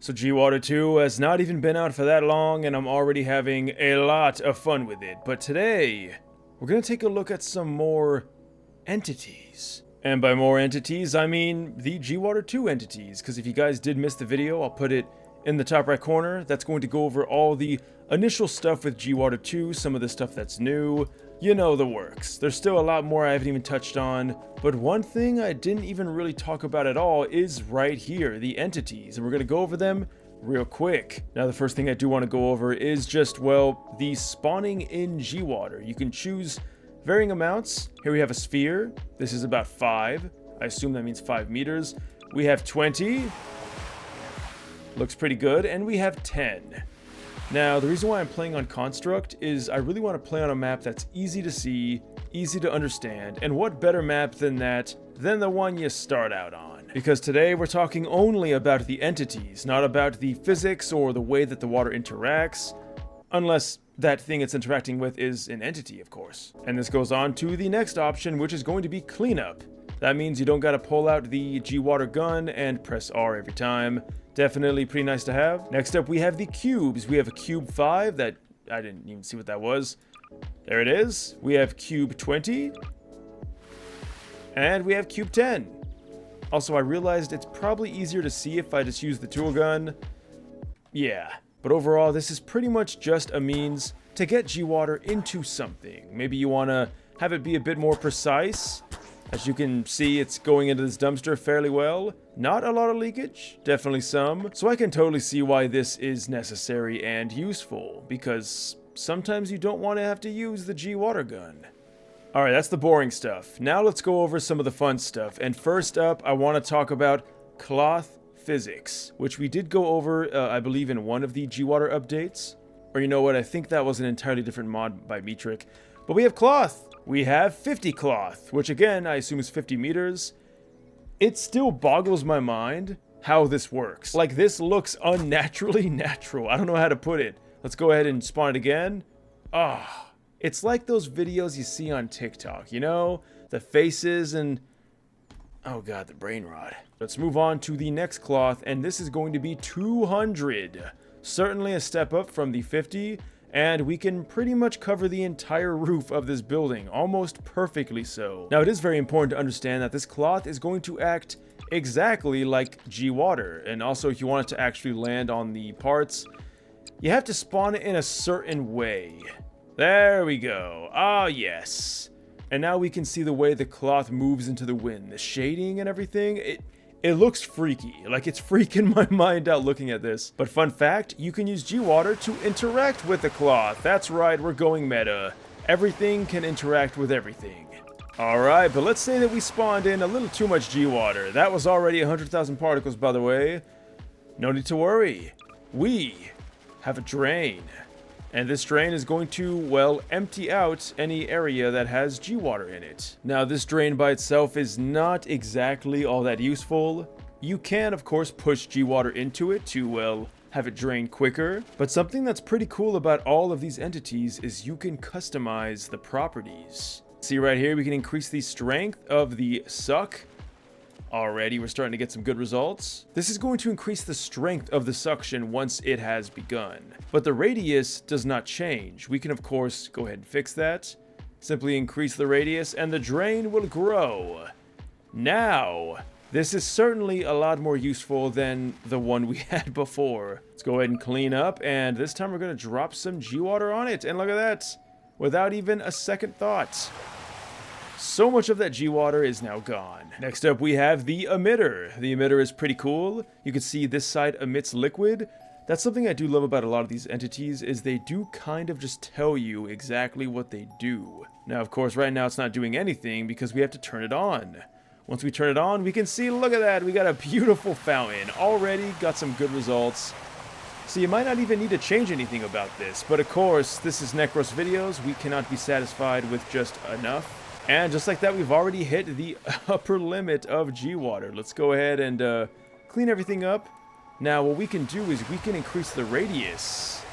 So GWater 2 has not even been out for that long, and I'm already having a lot of fun with it. But today, we're going to take a look at some more entities. And by more entities, I mean the GWater 2 entities, because if you guys did miss the video, I'll put it in the top right corner. That's going to go over all the initial stuff with GWater 2, some of the stuff that's new. You know the works. There's still a lot more I haven't even touched on, but one thing I didn't even really talk about at all is right here, the entities, and we're going to go over them real quick. Now the first thing I do want to go over is just, well, the spawning in GWater. You can choose varying amounts. Here we have a sphere. This is about 5. I assume that means 5 meters. We have 20. Looks pretty good. And we have 10. Now, the reason why I'm playing on Construct is I really want to play on a map that's easy to see, easy to understand, and what better map than that than the one you start out on. Because today we're talking only about the entities, not about the physics or the way that the water interacts, unless that thing it's interacting with is an entity, of course. And this goes on to the next option, which is going to be cleanup. That means you don't gotta pull out the GWater gun and press R every time. Definitely pretty nice to have. Next up, we have the cubes. We have a cube 5 that I didn't even see what that was. There it is. We have cube 20. And we have cube 10. Also, I realized it's probably easier to see if I just use the tool gun. Yeah, but overall, this is pretty much just a means to get GWater into something. Maybe you want to have it be a bit more precise. As you can see, it's going into this dumpster fairly well. Not a lot of leakage, definitely some. So I can totally see why this is necessary and useful, because sometimes you don't want to have to use the GWater gun. Alright, that's the boring stuff. Now let's go over some of the fun stuff. And first up, I want to talk about cloth physics, which we did go over, I believe, in one of the GWater updates. Or you know what, I think that was an entirely different mod by Meetric. But we have cloth. We have 50 cloth, which again, I assume is 50 meters. It still boggles my mind how this works. Like, this looks unnaturally natural. I don't know how to put it. Let's go ahead and spawn it again. Ah, it's like those videos you see on TikTok, you know? The faces and... oh god, the brain rot. Let's move on to the next cloth, and this is going to be 200. Certainly a step up from the 50. And we can pretty much cover the entire roof of this building, almost perfectly so. Now, it is very important to understand that this cloth is going to act exactly like GWater, and also if you want it to actually land on the parts, you have to spawn it in a certain way. There we go. Ah, yes. And now we can see the way the cloth moves into the wind, the shading and everything. It looks freaky, like it's freaking my mind out looking at this. But fun fact, you can use GWater to interact with the cloth. That's right, we're going meta. Everything can interact with everything. Alright, but let's say that we spawned in a little too much GWater. That was already 100,000 particles, by the way. No need to worry. We have a drain. And this drain is going to, well, empty out any area that has GWater in it. Now, this drain by itself is not exactly all that useful. You can, of course, push GWater into it to, well, have it drain quicker. But something that's pretty cool about all of these entities is you can customize the properties. See right here, we can increase the strength of the suck. Already, we're starting to get some good results. This is going to increase the strength of the suction once it has begun. But the radius does not change. We can, of course, go ahead and fix that. Simply increase the radius and the drain will grow. Now, this is certainly a lot more useful than the one we had before. Let's go ahead and clean up, and this time we're going to drop some GWater on it. And look at that, without even a second thought. So much of that GWater is now gone. Next up, we have the emitter. The emitter is pretty cool. You can see this side emits liquid. That's something I do love about a lot of these entities, is they do kind of just tell you exactly what they do. Now, of course, right now it's not doing anything because we have to turn it on. Once we turn it on, we can see, look at that, we got a beautiful fountain. Already got some good results. So you might not even need to change anything about this, but of course, this is NecrosVideos. We cannot be satisfied with just enough. And just like that, we've already hit the upper limit of GWater. Let's go ahead and clean everything up. Now, what we can do is we can increase the radius.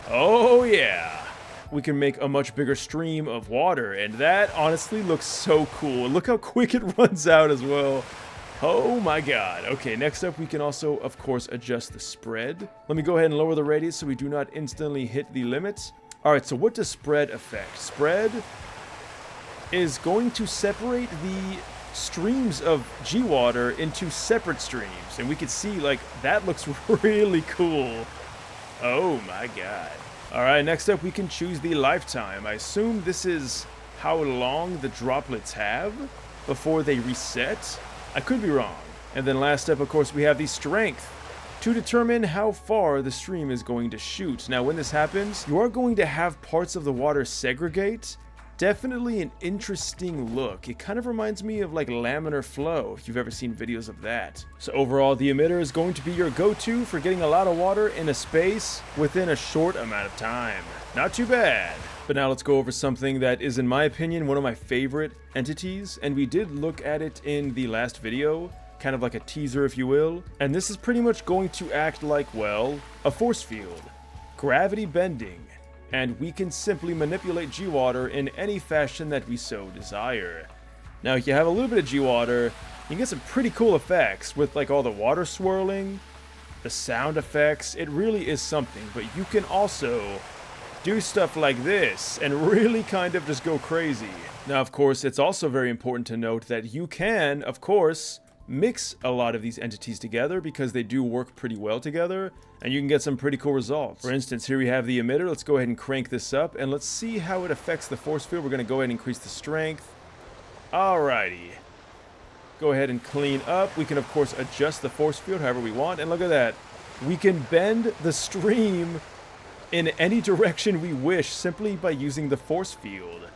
Oh, yeah. We can make a much bigger stream of water, and that honestly looks so cool. Look how quick it runs out as well. Oh my god. Okay, next up we can also, of course, adjust the spread. Let me go ahead and lower the radius so we do not instantly hit the limit. Alright, so what does spread affect? Spread is going to separate the streams of GWater into separate streams. And we can see, like, that looks really cool. Oh my god. Alright, next up we can choose the lifetime. I assume this is how long the droplets have before they reset. I could be wrong. And then last up, of course, we have the strength to determine how far the stream is going to shoot. Now, when this happens, you are going to have parts of the water segregate. Definitely an interesting look. It kind of reminds me of like laminar flow, if you've ever seen videos of that. So overall, the emitter is going to be your go-to for getting a lot of water in a space within a short amount of time. Not too bad. But now let's go over something that is, in my opinion, one of my favorite entities, and we did look at it in the last video, kind of like a teaser if you will, and this is pretty much going to act like, well, a force field. Gravity bending, and we can simply manipulate GWater in any fashion that we so desire. Now if you have a little bit of GWater, you can get some pretty cool effects with like all the water swirling, the sound effects. It really is something, but you can also do stuff like this and really kind of just go crazy. Now, of course, it's also very important to note that you can, of course, mix a lot of these entities together because they do work pretty well together and you can get some pretty cool results. For instance, here we have the emitter. Let's go ahead and crank this up and let's see how it affects the force field. We're going to go ahead and increase the strength. Alrighty. Go ahead and clean up. We can, of course, adjust the force field however we want. And look at that. We can bend the stream in any direction we wish simply by using the force field.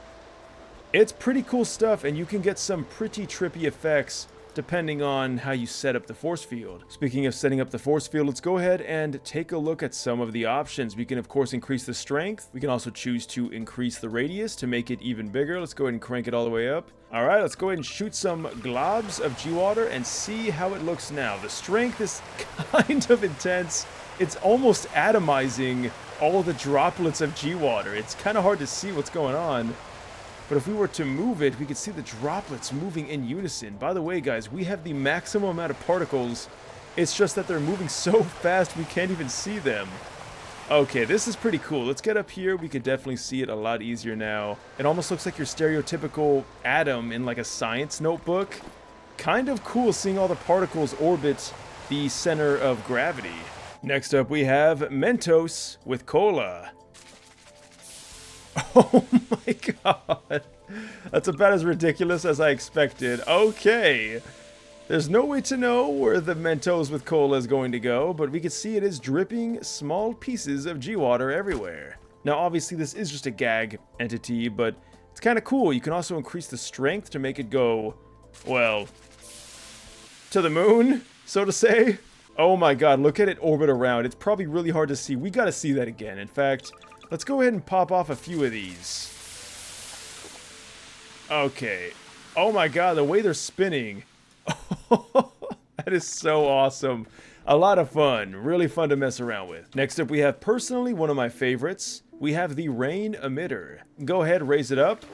It's pretty cool stuff, and you can get some pretty trippy effects depending on how you set up the force field. Speaking of setting up the force field, let's go ahead and take a look at some of the options. We can, of course, increase the strength. We can also choose to increase the radius to make it even bigger. Let's go ahead and crank it all the way up. All right, let's go ahead and shoot some globs of GWater and see how it looks now. The strength is kind of intense. It's almost atomizing all the droplets of GWater. It's kind of hard to see what's going on. But if we were to move it, we could see the droplets moving in unison. By the way, guys, we have the maximum amount of particles. It's just that they're moving so fast we can't even see them. Okay, this is pretty cool. Let's get up here. We could definitely see it a lot easier now. It almost looks like your stereotypical atom in like a science notebook. Kind of cool seeing all the particles orbit the center of gravity. Next up, we have Mentos with cola. Oh my god. That's about as ridiculous as I expected. Okay. There's no way to know where the Mentos with cola is going to go, but we can see it is dripping small pieces of GWater everywhere. Now, obviously, this is just a gag entity, but it's kind of cool. You can also increase the strength to make it go, well, to the moon, so to say. Oh my god, look at it orbit around. It's probably really hard to see. We gotta see that again. In fact, let's go ahead and pop off a few of these. Okay. Oh my god, the way they're spinning. That is so awesome. A lot of fun. Really fun to mess around with. Next up, we have personally one of my favorites. We have the rain emitter. Go ahead, raise it up.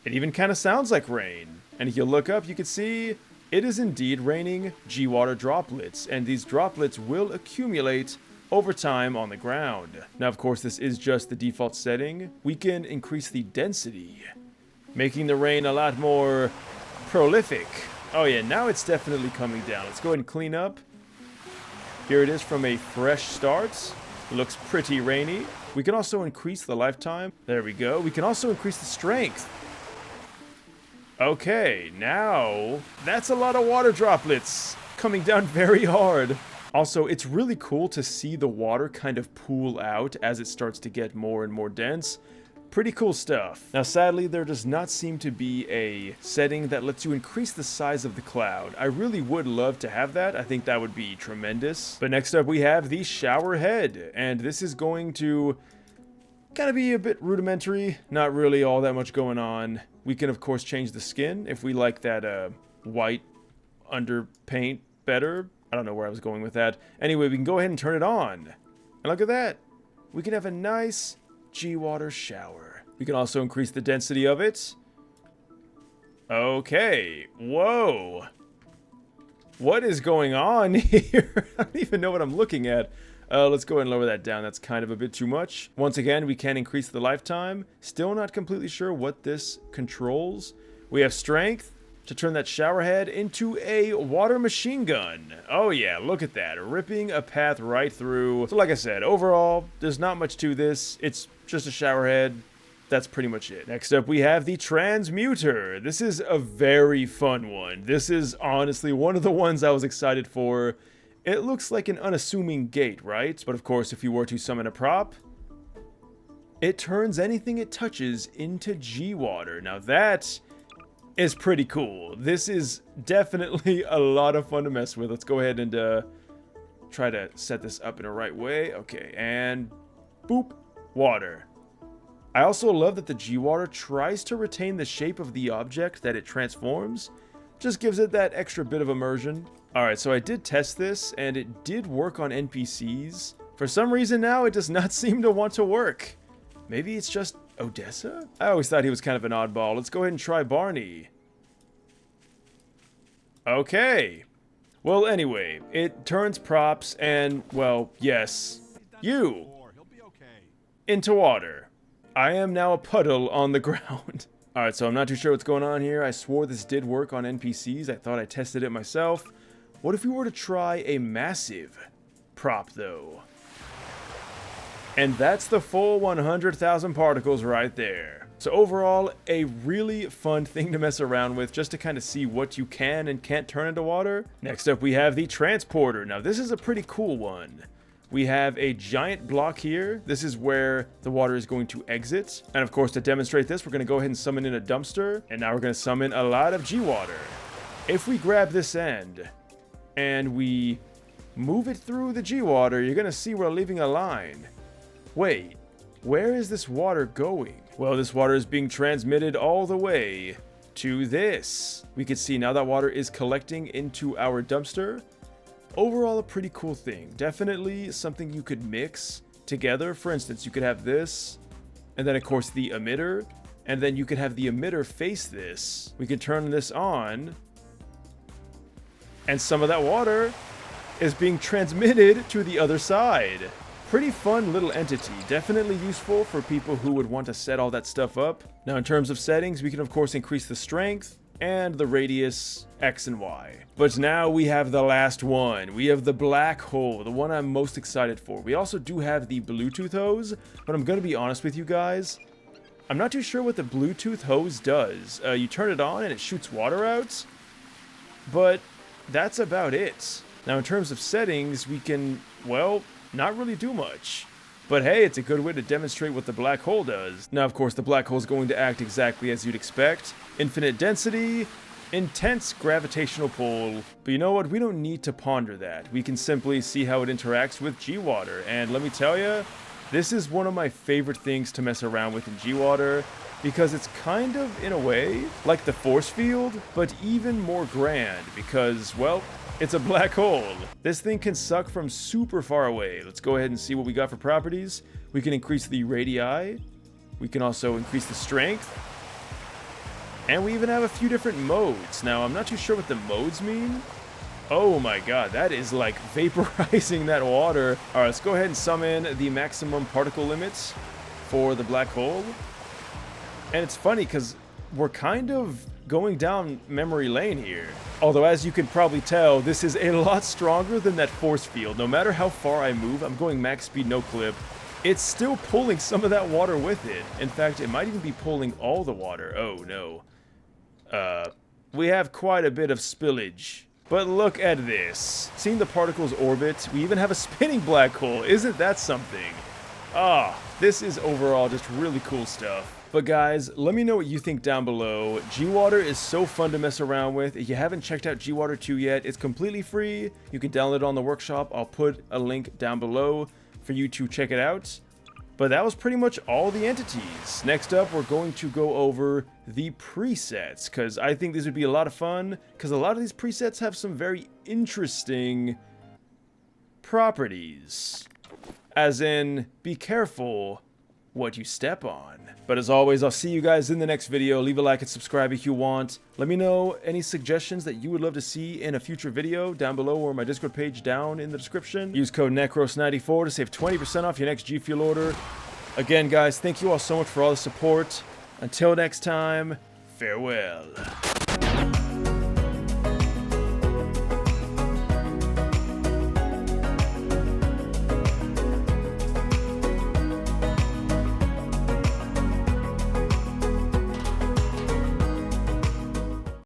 It even kind of sounds like rain. And if you look up, you can see it is indeed raining GWater droplets, and these droplets will accumulate over time on the ground. Now, of course, this is just the default setting. We can increase the density, making the rain a lot more prolific. Oh yeah, now it's definitely coming down. Let's go ahead and clean up. Here it is from a fresh start. Looks pretty rainy. We can also increase the lifetime. There we go. We can also increase the strength. Okay, now that's a lot of water droplets coming down very hard. Also, it's really cool to see the water kind of pool out as it starts to get more and more dense. Pretty cool stuff. Now, sadly, there does not seem to be a setting that lets you increase the size of the cloud. I really would love to have that. I think that would be tremendous. But next up, we have the shower head, and this is going to kind of be a bit rudimentary. Not really all that much going on. We can, of course, change the skin if we like that white underpaint better. I don't know where I was going with that. Anyway, we can go ahead and turn it on. And look at that. We can have a nice GWater shower. We can also increase the density of it. Okay. Whoa. What is going on here? I don't even know what I'm looking at. Let's go ahead and lower that down. That's kind of a bit too much. Once again, we can increase the lifetime. Still not completely sure what this controls. We have strength to turn that shower head into a water machine gun. Oh yeah, look at that. Ripping a path right through. So like I said, overall, there's not much to this. It's just a shower head. That's pretty much it. Next up, we have the Transmuter. This is a very fun one. This is honestly one of the ones I was excited for. It looks like an unassuming gate, right? But of course, if you were to summon a prop, it turns anything it touches into GWater. Now that is pretty cool. This is definitely a lot of fun to mess with. Let's go ahead and try to set this up in a right way. Okay, and boop, water. I also love that the GWater tries to retain the shape of the object that it transforms. Just gives it that extra bit of immersion. Alright, so I did test this, and it did work on NPCs. For some reason now, it does not seem to want to work. Maybe it's just Odessa? I always thought he was kind of an oddball. Let's go ahead and try Barney. Okay. Well, anyway, it turns props and, well, yes, you into water. I am now a puddle on the ground. Alright, so I'm not too sure what's going on here. I swore this did work on NPCs. I thought I tested it myself. What if we were to try a massive prop, though? And that's the full 100,000 particles right there. So overall, a really fun thing to mess around with, just to kind of see what you can and can't turn into water. Next up, we have the Transporter. Now, this is a pretty cool one. We have a giant block here. This is where the water is going to exit. And of course, to demonstrate this, we're going to go ahead and summon in a dumpster. And now we're going to summon a lot of GWater. If we grab this end and we move it through the GWater, you're going to see we're leaving a line. Wait, where is this water going? Well, this water is being transmitted all the way to this. We can see now that water is collecting into our dumpster. Overall, a pretty cool thing. Definitely something you could mix together. For instance, you could have this, and then of course the emitter, and then you could have the emitter face this. We could turn this on, and some of that water is being transmitted to the other side. Pretty fun little entity. Definitely useful for people who would want to set all that stuff up. Now, in terms of settings, we can of course increase the strength and the radius X and Y. But now we have the last one. We have the black hole, the one I'm most excited for. We also do have the Bluetooth hose, but I'm gonna be honest with you guys. I'm not too sure what the Bluetooth hose does. You turn it on and it shoots water out, but that's about it. Now in terms of settings, we can, well, not really do much. But hey, it's a good way to demonstrate what the black hole does. Now, of course, the black hole is going to act exactly as you'd expect. Infinite density, intense gravitational pull. But you know what? We don't need to ponder that. We can simply see how it interacts with GWater. And let me tell you, this is one of my favorite things to mess around with in GWater, because it's kind of, in a way, like the force field, but even more grand because, well, it's a black hole. This thing can suck from super far away. Let's go ahead and see what we got for properties. We can increase the radii. We can also increase the strength. And we even have a few different modes. Now, I'm not too sure what the modes mean. Oh my god, that is like vaporizing that water. Alright, let's go ahead and summon the maximum particle limits for the black hole. And it's funny because we're kind of going down memory lane here. Although, as you can probably tell, this is a lot stronger than that force field. No matter how far I move, I'm going max speed, no clip. It's still pulling some of that water with it. In fact, it might even be pulling all the water. Oh no. We have quite a bit of spillage. But look at this. Seeing the particles orbit, we even have a spinning black hole. Isn't that something? This is overall just really cool stuff. But guys, let me know what you think down below. GWater is so fun to mess around with. If you haven't checked out GWater 2 yet, it's completely free. You can download it on the workshop. I'll put a link down below for you to check it out. But that was pretty much all the entities. Next up, we're going to go over the presets, because I think these would be a lot of fun, because a lot of these presets have some very interesting properties. As in, be careful what you step on. But as always, I'll see you guys in the next video. Leave a like and subscribe if you want. Let me know any suggestions that you would love to see in a future video down below or my Discord page down in the description. Use code NecrosVideos to save 20% off your next G Fuel order. Again, guys, thank you all so much for all the support. Until next time, farewell.